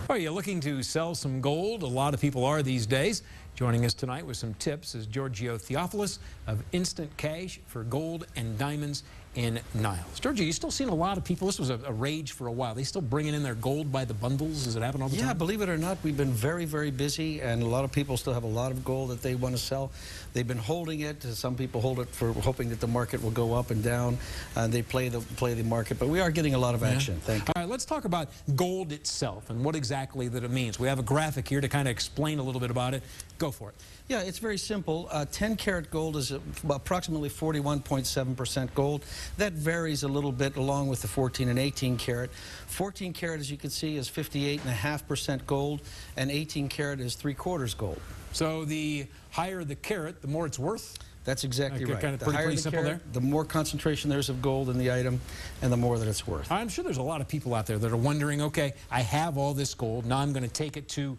Are you looking to sell some gold? A lot of people are these days. Joining us tonight with some tips is Giorgio Theophilus of Instant Cash for gold and diamonds in Niles. Giorgio, you still seeing a lot of people, this was a rage for a while, they still bringing in their gold by the bundles? Does it happen all the time? Yeah, believe it or not, we've been very, very busy, and a lot of people still have a lot of gold that they want to sell. They've been holding it. Some people hold it for hoping that the market will go up and down, and they play the market, but we are getting a lot of action. Thank you. All right, let's talk about gold itself and what exactly that it means. We have a graphic here to kind of explain a little bit about it. Go for it. Yeah, it's very simple. 10-karat gold is approximately 41.7% gold. That varies a little bit along with the 14 and 18 karat. 14 karat, as you can see, is 58.5% gold, and 18 karat is 3/4 gold. So the higher the carat, the more it's worth? That's exactly right. Kind of the pretty higher the simple carat, there? the more concentration there's of gold in the item, and the more that it's worth. I'm sure there's a lot of people out there that are wondering, okay, I have all this gold, now I'm going to take it to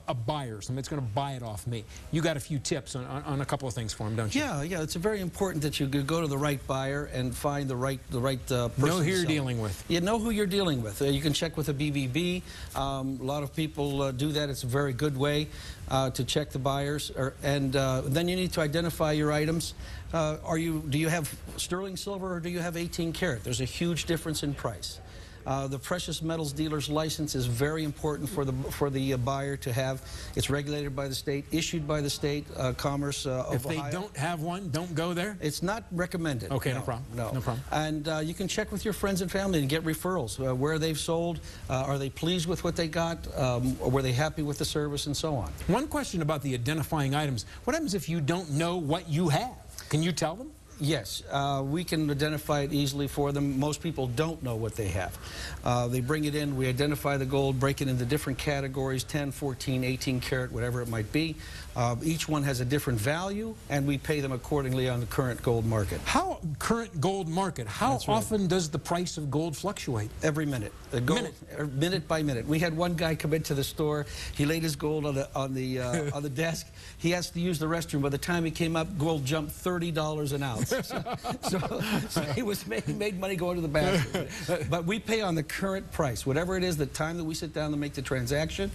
a buyer, somebody's going to buy it off me. You got a few tips on a couple of things for them, don't you? Yeah, it's very important that you go to the right buyer and find the right person. Know who you're dealing with. You know who you're dealing with. You can check with a BBB. A lot of people do that. It's a very good way to check the buyers. Then you need to identify your items. Do you have sterling silver or do you have 18 karat? There's a huge difference in price. The precious metals dealer's license is very important for the buyer to have. It's regulated by the state, issued by the state commerce of If they Ohio. don't have one, don't go there? It's not recommended. Okay, no problem. No problem. And you can check with your friends and family and get referrals. Where they've sold, are they pleased with what they got, or were they happy with the service, and so on. One question about the identifying items. What happens if you don't know what you have? Can you tell them? Yes, we can identify it easily for them. Most people don't know what they have. They bring it in, we identify the gold, break it into different categories, 10, 14, 18 karat, whatever it might be. Each one has a different value, and we pay them accordingly on the current gold market. How current gold market? How often does the price of gold fluctuate? Every minute. Minute by minute. We had one guy come into the store. He laid his gold on the desk. He has to use the restroom. By the time he came up, gold jumped $30 an ounce. So he made money going to the bathroom. But we pay on the current price. Whatever it is, the time that we sit down to make the transaction,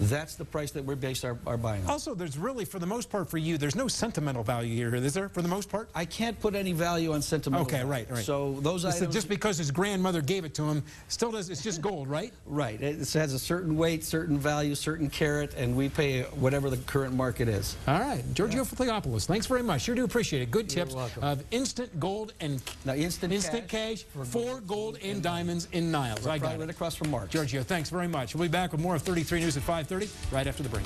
that's the price that we're based our buying on. Also, there's really, for the most part for you, there's no sentimental value here, is there, for the most part? I can't put any value on sentimental value. Right. So those items... Just because his grandmother gave it to him, still does, it's just gold, right? Right. It has a certain weight, certain value, certain carat, and we pay whatever the current market is. All right. Giorgio Theophilus, thanks very much. Sure do appreciate it. Good tips of instant gold and instant cash for gold and diamonds in Niles. I got it. Right across from Mark. Giorgio, thanks very much. We'll be back with more of 33 News at 5:30 right after the break.